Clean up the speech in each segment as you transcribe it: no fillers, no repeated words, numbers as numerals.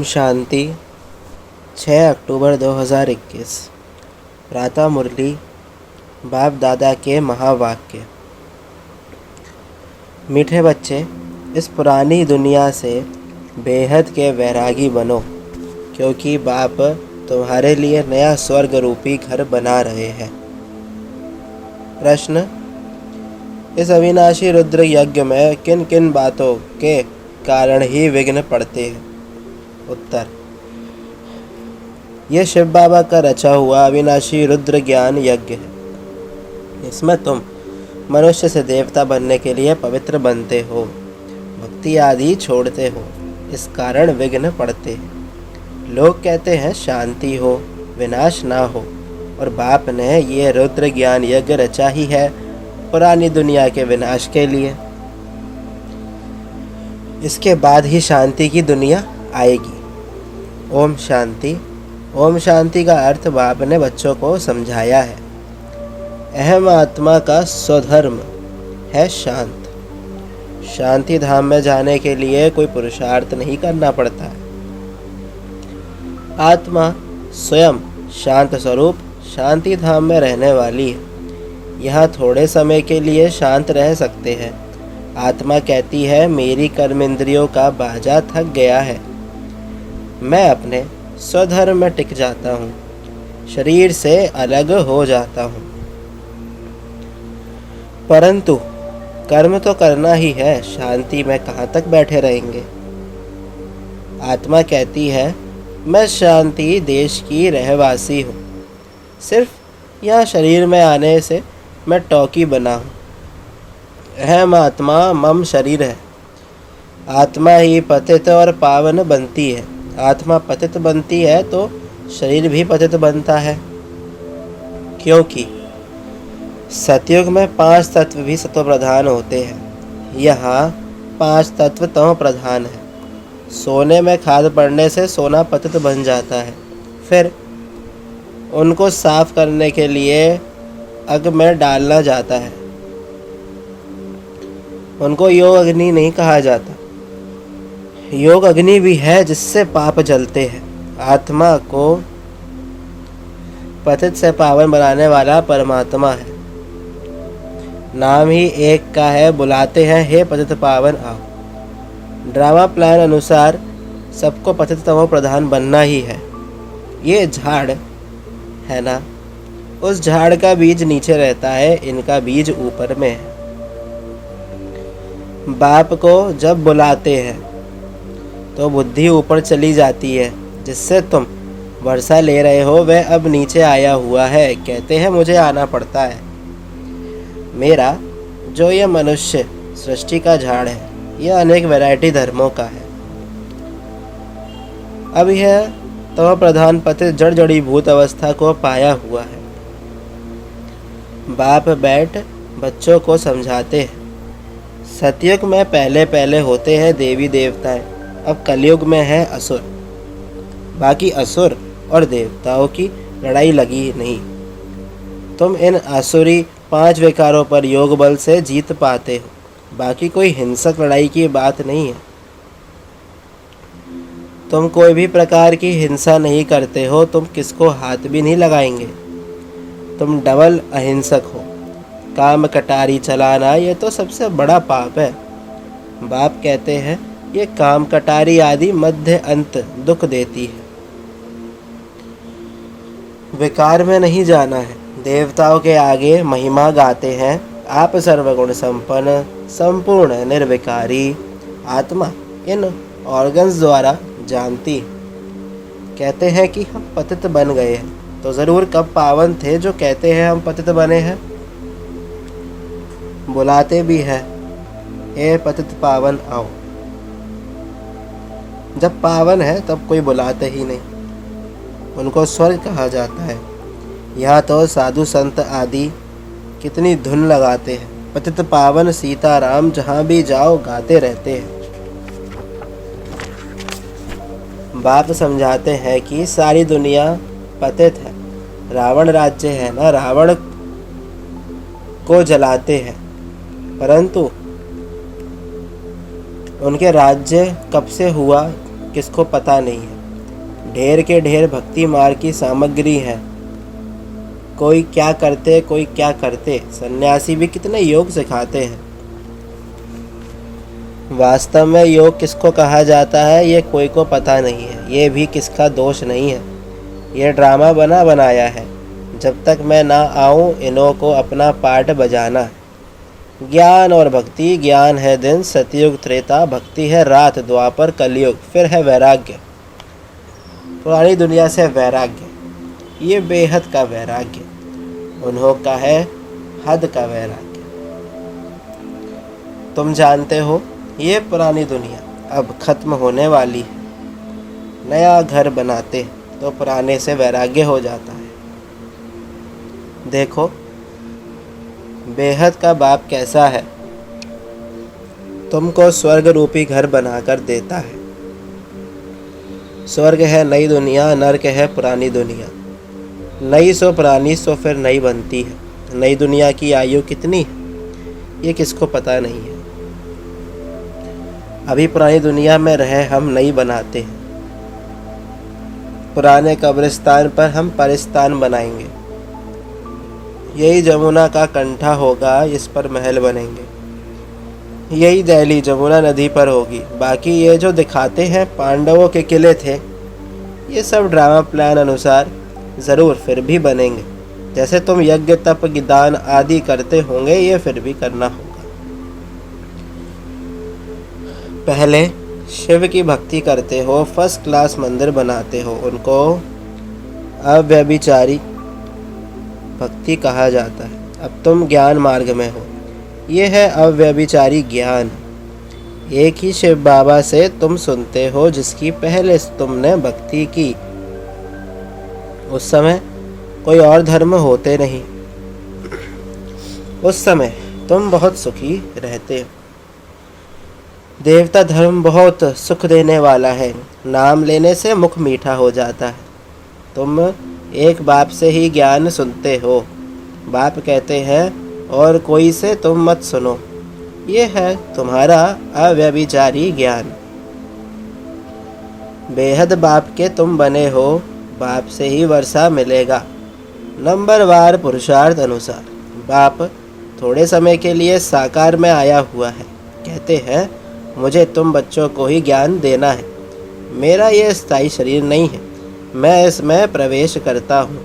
ओम शांति। 6 अक्टूबर 2021। प्रातः मुरली बाप दादा के महावाक्य। मीठे बच्चे, इस पुरानी दुनिया से बेहद के वैरागी बनो, क्योंकि बाप तुम्हारे लिए नया स्वर्ग रूपी घर बना रहे हैं। प्रश्न: इस अविनाशी रुद्र यज्ञ में किन किन बातों के कारण ही विघ्न पड़ते हैं? उत्तर: यह शिव बाबा का रचा हुआ अविनाशी रुद्र ज्ञान यज्ञ है। इसमें तुम मनुष्य से देवता बनने के लिए पवित्र बनते हो, भक्ति आदि छोड़ते हो, इस कारण विघ्न पड़ते हैं। लोग कहते हैं शांति हो, विनाश ना हो, और बाप ने ये रुद्र ज्ञान यज्ञ रचा ही है पुरानी दुनिया के विनाश के लिए। इसके बाद ही शांति की दुनिया आएगी। ओम शांति। ओम शांति का अर्थ बाप ने बच्चों को समझाया है। अहम आत्मा का स्वधर्म है शांत। शांति धाम में जाने के लिए कोई पुरुषार्थ नहीं करना पड़ता है। आत्मा स्वयं शांत स्वरूप शांति धाम में रहने वाली है। यहाँ थोड़े समय के लिए शांत रह सकते हैं। आत्मा कहती है, मेरी कर्मेंद्रियों का बाजा थक गया है, मैं अपने स्वधर्म में टिक जाता हूँ, शरीर से अलग हो जाता हूँ। परंतु कर्म तो करना ही है, शांति में कहाँ तक बैठे रहेंगे। आत्मा कहती है, मैं शांति देश की रहवासी हूँ, सिर्फ यह शरीर में आने से मैं टॉकी बना हूँ। अहम आत्मा मम शरीर है। आत्मा ही पतित और पावन बनती है। आत्मा पतित बनती है तो शरीर भी पतित बनता है, क्योंकि सतयुग में 5 तत्व भी सत्व प्रधान होते हैं। यहाँ 5 तत्व तमो प्रधान है। सोने में खाद पड़ने से सोना पतित बन जाता है, फिर उनको साफ करने के लिए अग में डालना जाता है। उनको योग अग्नि नहीं कहा जाता। योग अग्नि भी है जिससे पाप जलते हैं। आत्मा को पतित से पावन बनाने वाला परमात्मा है। नाम ही एक का है, बुलाते हैं, हे पतित पावन आओ। ड्रामा प्लान अनुसार सबको पतित तमो प्रधान बनना ही है। ये झाड़ है ना, उस झाड़ का बीज नीचे रहता है, इनका बीज ऊपर में है। बाप को जब बुलाते हैं तो बुद्धि ऊपर चली जाती है, जिससे तुम वर्षा ले रहे हो वह अब नीचे आया हुआ है। कहते हैं मुझे आना पड़ता है। मेरा जो यह मनुष्य सृष्टि का झाड़ है, यह अनेक वैरायटी धर्मों का है। अब यह तमो प्रधान पतित जड़ जड़ी भूत अवस्था को पाया हुआ है। बाप बैठ बच्चों को समझाते हैं। सतयुग में पहले पहले होते हैं देवी देवताएं, अब कलयुग में है असुर। बाकी असुर और देवताओं की लड़ाई लगी नहीं। तुम इन आसुरी 5 विकारों पर योग बल से जीत पाते हो। बाकी कोई हिंसक लड़ाई की बात नहीं है। तुम कोई भी प्रकार की हिंसा नहीं करते हो, तुम किसको हाथ भी नहीं लगाएंगे। तुम डबल अहिंसक हो। काम कटारी चलाना ये तो सबसे बड़ा पाप है। बाप कहते हैं ये काम कटारी आदि मध्य अंत दुख देती है। विकार में नहीं जाना है। देवताओं के आगे महिमा गाते हैं, आप सर्वगुण संपन्न संपूर्ण निर्विकारी। आत्मा इन ऑर्गन्स द्वारा जानती। कहते हैं कि हम पतित बन गए हैं, तो ज़रूर कब पावन थे जो कहते हैं हम पतित बने हैं। बुलाते भी है, हे पतित पावन आओ। जब पावन है तब कोई बुलाते ही नहीं, उनको स्वर्ग कहा जाता है। यहाँ तो साधु संत आदि कितनी धुन लगाते हैं। पतित पावन सीताराम जहाँ भी जाओ गाते रहते हैं। बाप समझाते हैं कि सारी दुनिया पतित है। रावण राज्य है ना, रावण को जलाते हैं, परंतु उनके राज्य कब से हुआ किसको पता नहीं है। ढेर के ढेर भक्ति मार्ग की सामग्री है। कोई क्या करते, सन्यासी भी कितने योग सिखाते हैं। वास्तव में योग किसको कहा जाता है ये कोई को पता नहीं है। ये भी किसका दोष नहीं है। ये ड्रामा बना बनाया है। जब तक मैं ना आऊँ इन्हों को अपना पार्ट बजाना है। ज्ञान और भक्ति, ज्ञान है दिन सतयुग त्रेता, भक्ति है रात द्वापर कलयुग, फिर है वैराग्य। पुरानी दुनिया से वैराग्य, ये बेहद का वैराग्य, उन्हों का है हद का वैराग्य। तुम जानते हो ये पुरानी दुनिया अब खत्म होने वाली है। नया घर बनाते तो पुराने से वैराग्य हो जाता है। देखो बेहद का बाप कैसा है, तुमको स्वर्ग रूपी घर बनाकर देता है। स्वर्ग है नई दुनिया, नरक है पुरानी दुनिया। नई सो पुरानी सो फिर नई बनती है। नई दुनिया की आयु कितनी है ये किसको पता नहीं है। अभी पुरानी दुनिया में रहे हम नई बनाते हैं। पुराने कब्रिस्तान पर हम परिस्तान बनाएंगे। यही जमुना का कंठा होगा, इस पर महल बनेंगे। यही दिल्ली जमुना नदी पर होगी। बाकी ये जो दिखाते हैं पांडवों के किले थे, ये सब ड्रामा प्लान अनुसार ज़रूर फिर भी बनेंगे। जैसे तुम यज्ञ तप दान आदि करते होंगे ये फिर भी करना होगा। पहले शिव की भक्ति करते हो, फर्स्ट क्लास मंदिर बनाते हो, उनको अव्यभिचारी भक्ति कहा जाता है। अब तुम ज्ञान मार्ग में हो, ये है अव्यभिचारी ज्ञान। एक ही शिव बाबा से तुम सुनते हो जिसकी पहले तुमने भक्ति की। उस समय कोई और धर्म होते नहीं। उस समय तुम बहुत सुखी रहते हो। देवता धर्म बहुत सुख देने वाला है। नाम लेने से मुख मीठा हो जाता है। तुम एक बाप से ही ज्ञान सुनते हो। बाप कहते हैं और कोई से तुम मत सुनो। ये है तुम्हारा अव्यभिचारी ज्ञान। बेहद बाप के तुम बने हो, बाप से ही वर्षा मिलेगा। नंबरवार पुरुषार्थ अनुसार बाप थोड़े समय के लिए साकार में आया हुआ है। कहते हैं मुझे तुम बच्चों को ही ज्ञान देना है। मेरा ये स्थायी शरीर नहीं है, मैं इसमें प्रवेश करता हूँ।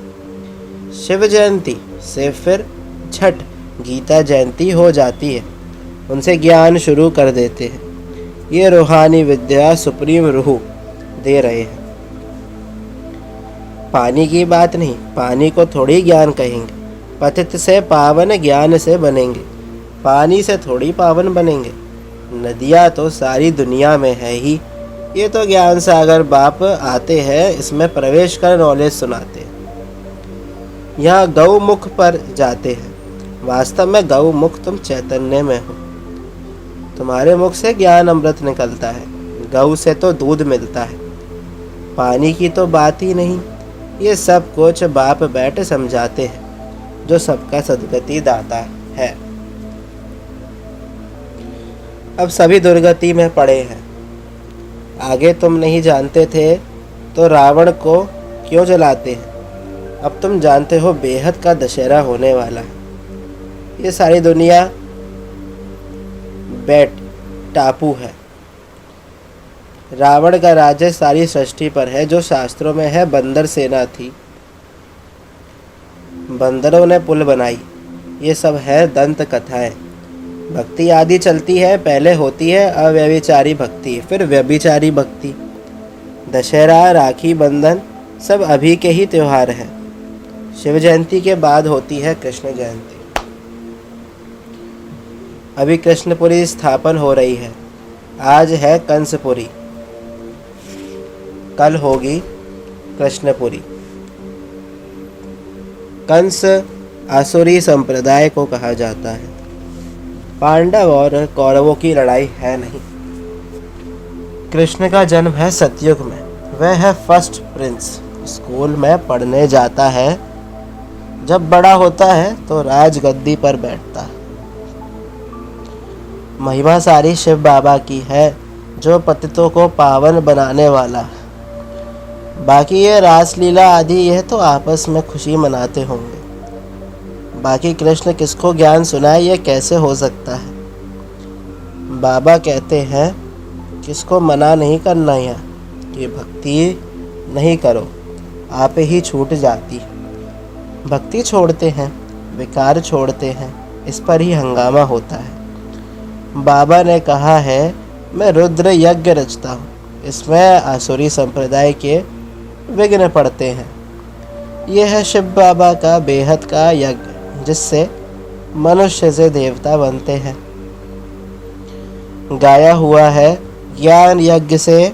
शिव जयंती से फिर छठ गीता जयंती हो जाती है। उनसे ज्ञान शुरू कर देते हैं। ये रूहानी विद्या सुप्रीम रूह दे रहे हैं। पानी की बात नहीं, पानी को थोड़ी ज्ञान कहेंगे। पतित से पावन ज्ञान से बनेंगे, पानी से थोड़ी पावन बनेंगे। नदियाँ तो सारी दुनिया में है ही। ये तो ज्ञान सागर बाप आते हैं, इसमें प्रवेश कर नॉलेज सुनाते हैं। यहाँ गौमुख पर जाते हैं। वास्तव में गौमुख तुम चैतन्य में हो। तुम्हारे मुख से ज्ञान अमृत निकलता है। गौ से तो दूध मिलता है। पानी की तो बात ही नहीं। ये सब कुछ बाप बैठ समझाते हैं, जो सबका सदगति दाता है। अब सभी दुर्गति में पड़े हैं। आगे तुम नहीं जानते थे तो रावण को क्यों जलाते हैं। अब तुम जानते हो बेहद का दशहरा होने वाला है। ये सारी दुनिया बेट टापू है। रावण का राज्य सारी सृष्टि पर है। जो शास्त्रों में है बंदर सेना थी, बंदरों ने पुल बनाई। ये सब है दंत कथाएं। भक्ति आदि चलती है। पहले होती है अव्यभिचारी भक्ति, फिर व्यभिचारी भक्ति। दशहरा, राखी बंधन सब अभी के ही त्योहार हैं। शिव जयंती के बाद होती है कृष्ण जयंती। अभी कृष्णपुरी स्थापन हो रही है। आज है कंसपुरी, कल होगी कृष्णपुरी। कंस आसुरी संप्रदाय को कहा जाता है। पांडव और कौरवों की लड़ाई है नहीं। कृष्ण का जन्म है सतयुग में। वह है फर्स्ट प्रिंस। स्कूल में पढ़ने जाता है। जब बड़ा होता है तो राजगद्दी पर बैठता है। महिमा सारी शिव बाबा की है। जो पतितों को पावन बनाने वाला। बाकी ये रासलीला आदि यह तो आपस में खुशी मनाते होंगे। बाकी कृष्ण किसको ज्ञान सुनाए यह कैसे हो सकता है। बाबा कहते हैं किसको मना नहीं करना है कि भक्ति नहीं करो, आप ही छूट जाती। भक्ति छोड़ते हैं, विकार छोड़ते हैं, इस पर ही हंगामा होता है। बाबा ने कहा है मैं रुद्र यज्ञ रचता हूँ, इसमें आसुरी संप्रदाय के विघ्न पड़ते हैं। यह है शिव बाबा का बेहद का यज्ञ, जिससे मनुष्य से देवता बनते हैं। गाया हुआ है ज्ञान यज्ञ से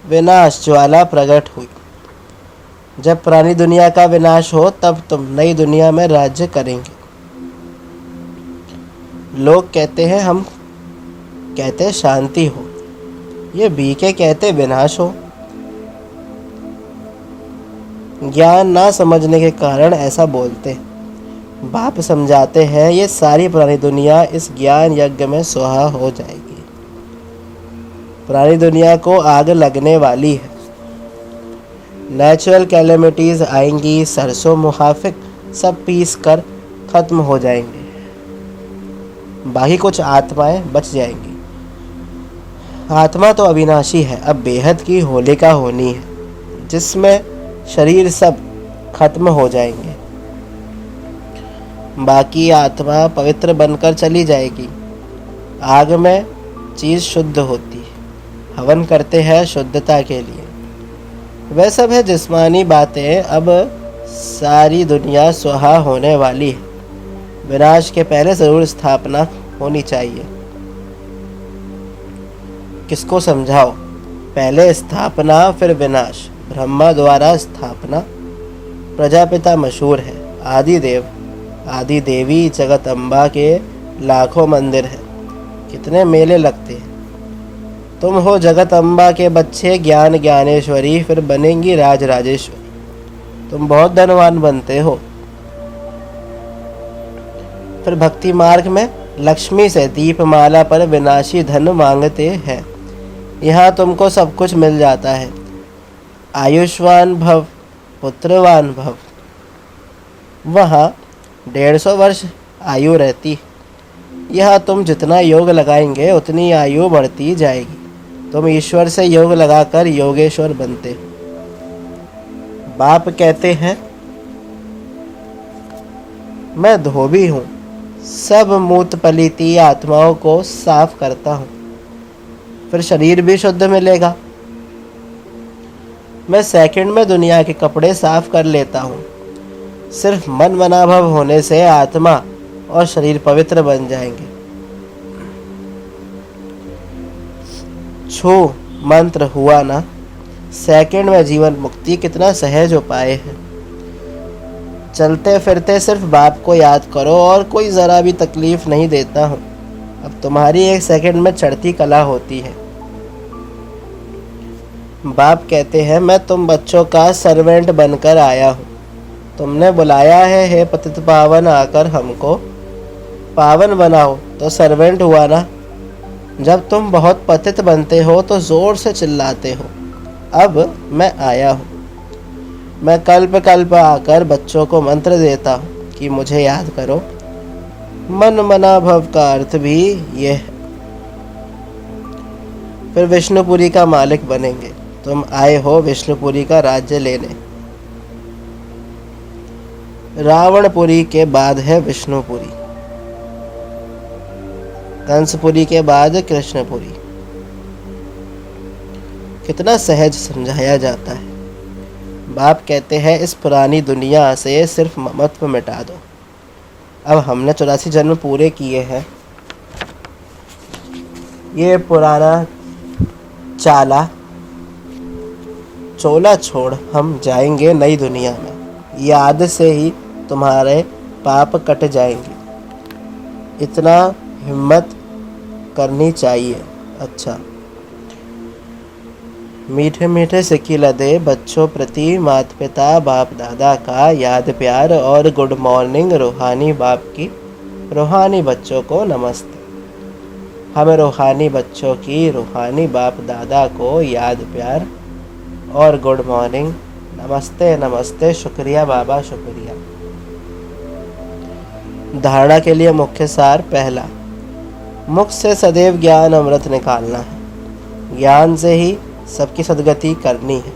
विनाश ज्वाला प्रकट हुई। जब पुरानी दुनिया का विनाश हो तब तुम नई दुनिया में राज्य करेंगे। लोग कहते हैं, हम कहते शांति हो, ये बीके कहते विनाश हो। ज्ञान ना समझने के कारण ऐसा बोलते हैं। बाप समझाते हैं ये सारी पुरानी दुनिया इस ज्ञान यज्ञ में सुहा हो जाएगी। पुरानी दुनिया को आग लगने वाली है। नेचुरल कैलेमिटीज आएंगी, सरसों मुहाफिक सब पीस कर खत्म हो जाएंगे। बाकी कुछ आत्माएं बच जाएंगी। आत्मा तो अविनाशी है, अब बेहद की होलिका होनी है, जिसमें शरीर सब खत्म हो जाएंगे। बाकी आत्मा पवित्र बनकर चली जाएगी। आग में चीज़ शुद्ध होती है, हवन करते हैं शुद्धता के लिए। वह सब है जिस्मानी बातें। अब सारी दुनिया सुहा होने वाली है। विनाश के पहले ज़रूर स्थापना होनी चाहिए। किसको समझाओ, पहले स्थापना फिर विनाश। ब्रह्मा द्वारा स्थापना। प्रजापिता मशहूर है। आदिदेव आदि देवी जगत अम्बा के लाखों मंदिर है, कितने मेले लगते हैं। तुम हो जगत अम्बा के बच्चे, ज्ञान ज्ञानेश्वरी, फिर बनेंगी राज राजेश्वरी। तुम बहुत धनवान बनते हो। फिर भक्ति मार्ग में लक्ष्मी से दीपमाला पर विनाशी धन मांगते हैं। यहाँ तुमको सब कुछ मिल जाता है। आयुष्मान भव, पुत्रवान भव। वहाँ 150 वर्ष आयु रहती। यहाँ तुम जितना योग लगाएंगे उतनी आयु बढ़ती जाएगी। तुम ईश्वर से योग लगाकर योगेश्वर बनते हो। बाप कहते हैं मैं धोबी हूँ, सब मूत पलीती आत्माओं को साफ करता हूँ, फिर शरीर भी शुद्ध मिलेगा। मैं सेकंड में दुनिया के कपड़े साफ कर लेता हूँ। सिर्फ मन मनाभव होने से आत्मा और शरीर पवित्र बन जाएंगे। छू मंत्र हुआ ना, सेकंड में जीवन मुक्ति कितना सहज उपाय है। चलते फिरते सिर्फ बाप को याद करो और कोई ज़रा भी तकलीफ नहीं देता हूँ। अब तुम्हारी एक सेकंड में चढ़ती कला होती है। बाप कहते हैं मैं तुम बच्चों का सर्वेंट बनकर आया हूँ। तुमने बुलाया है, हे पतित पावन, आकर हमको पावन बनाओ, तो सर्वेंट हुआ ना। जब तुम बहुत पतित बनते हो तो ज़ोर से चिल्लाते हो, अब मैं आया हूँ। मैं कल्प कल्प आकर बच्चों को मंत्र देता हूँ कि मुझे याद करो। मन मना भव का अर्थ भी यह है। फिर विष्णुपुरी का मालिक बनेंगे। तुम आए हो विष्णुपुरी का राज्य लेने। रावणपुरी के बाद है विष्णुपुरी, कंसपुरी के बाद कृष्णपुरी। कितना सहज समझाया जाता है। बाप कहते हैं इस पुरानी दुनिया से सिर्फ ममत्व मिटा दो। अब हमने 84 जन्म पूरे किए हैं। ये पुराना चोला छोड़ हम जाएंगे नई दुनिया में। याद से ही तुम्हारे पाप कट जाएंगे। इतना हिम्मत करनी चाहिए। अच्छा, मीठे मीठे सिक्की लदे बच्चों प्रति माता पिता बाप दादा का याद प्यार और गुड मॉर्निंग। रूहानी बाप की रूहानी बच्चों को नमस्ते। हम रूहानी बच्चों की रूहानी बाप दादा को याद प्यार और गुड मॉर्निंग, नमस्ते नमस्ते, शुक्रिया बाबा शुक्रिया। धारणा के लिए मुख्य सार। पहला, मुख से सदैव ज्ञान अमृत निकालना है। ज्ञान से ही सबकी सद्गति करनी है।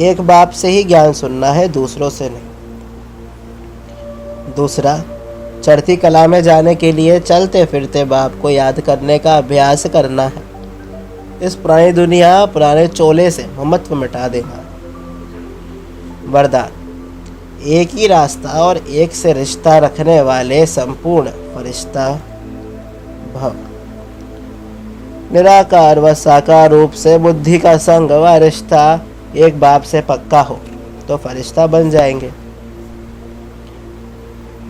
एक बाप से ही ज्ञान सुनना है, दूसरों से नहीं। दूसरा, चढ़ती कला में जाने के लिए चलते फिरते बाप को याद करने का अभ्यास करना है। इस पुरानी दुनिया पुराने चोले से ममत्व मिटा देना। वरदान, एक ही रास्ता और एक से रिश्ता रखने वाले संपूर्ण फरिश्ता भव। निराकार व साकार रूप से बुद्धि का संग व रिश्ता एक बाप से पक्का हो तो फरिश्ता बन जाएंगे।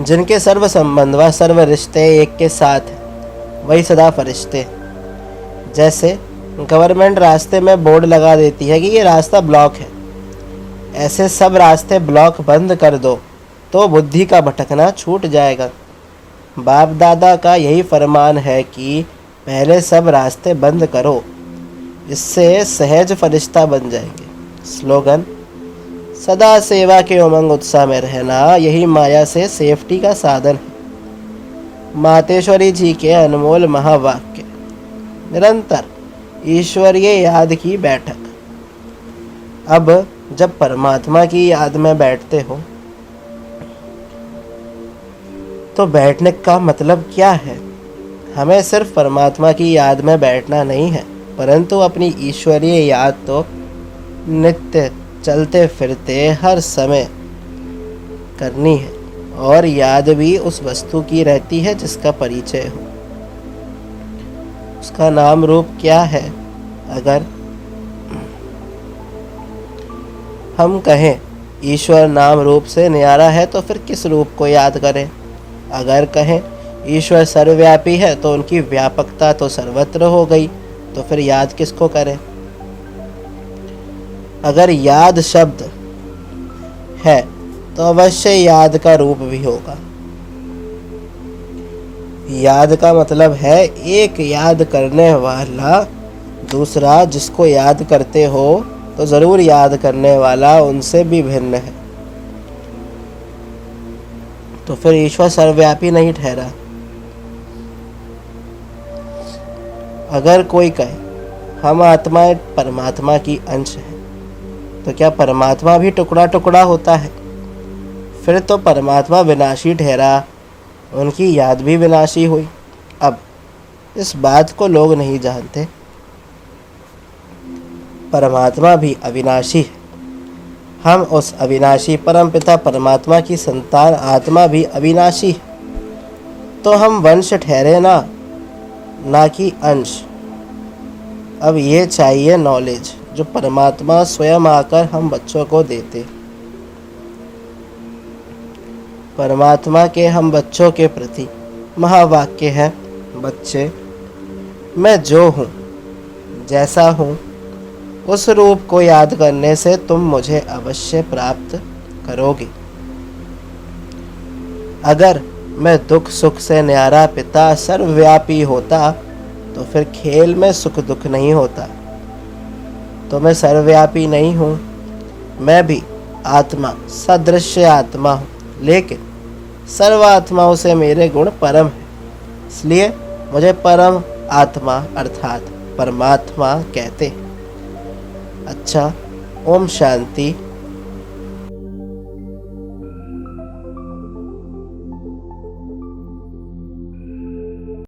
जिनके सर्व संबंध व सर्व रिश्ते एक के साथ हैं वही सदा फरिश्ते। जैसे गवर्नमेंट रास्ते में बोर्ड लगा देती है कि ये रास्ता ब्लॉक है, ऐसे सब रास्ते ब्लॉक बंद कर दो तो बुद्धि का भटकना छूट जाएगा। बाप दादा का यही फरमान है कि पहले सब रास्ते बंद करो, इससे सहज फरिश्ता बन जाएंगे। स्लोगन, सदा सेवा के उमंग उत्साह में रहना यही माया से सेफ्टी का साधन है। मातेश्वरी जी के अनमोल महावाक्य। निरंतर ईश्वरीय याद की बैठक। अब जब परमात्मा की याद में बैठते हो तो बैठने का मतलब क्या है? हमें सिर्फ परमात्मा की याद में बैठना नहीं है, परंतु अपनी ईश्वरीय याद तो नित्य चलते फिरते हर समय करनी है, और याद भी उस वस्तु की रहती है जिसका परिचय हो। उसका नाम रूप क्या है? अगर हम कहें ईश्वर नाम रूप से न्यारा है तो फिर किस रूप को याद करें? अगर कहें ईश्वर सर्वव्यापी है तो उनकी व्यापकता तो सर्वत्र हो गई, तो फिर याद किसको करें? अगर याद शब्द है तो अवश्य याद का रूप भी होगा। याद का मतलब है एक याद करने वाला, दूसरा जिसको याद करते हो तो जरूर याद करने वाला उनसे भी भिन्न है। तो फिर ईश्वर सर्वव्यापी नहीं ठहरा। अगर कोई कहे हम आत्माएं परमात्मा की अंश है, तो क्या परमात्मा भी टुकड़ा टुकड़ा होता है? फिर तो परमात्मा विनाशी ठहरा, उनकी याद भी विनाशी हुई। अब इस बात को लोग नहीं जानते, परमात्मा भी अविनाशी है। हम उस अविनाशी परमपिता परमात्मा की संतान आत्मा भी अविनाशी है। तो हम वंश ठहरे ना कि अंश। अब ये चाहिए नॉलेज जो परमात्मा स्वयं आकर हम बच्चों को देते। परमात्मा के हम बच्चों के प्रति महावाक्य है, बच्चे मैं जो हूँ जैसा हूँ उस रूप को याद करने से तुम मुझे अवश्य प्राप्त करोगे। अगर मैं दुख सुख से न्यारा पिता सर्वव्यापी होता तो फिर खेल में सुख दुख नहीं होता। तो मैं सर्वव्यापी नहीं हूँ, मैं भी आत्मा सदृश्य आत्मा हूँ, लेकिन सर्व आत्माओं से मेरे गुण परम है, इसलिए मुझे परम आत्मा अर्थात परमात्मा कहते हैं। अच्छा, ओम शांति।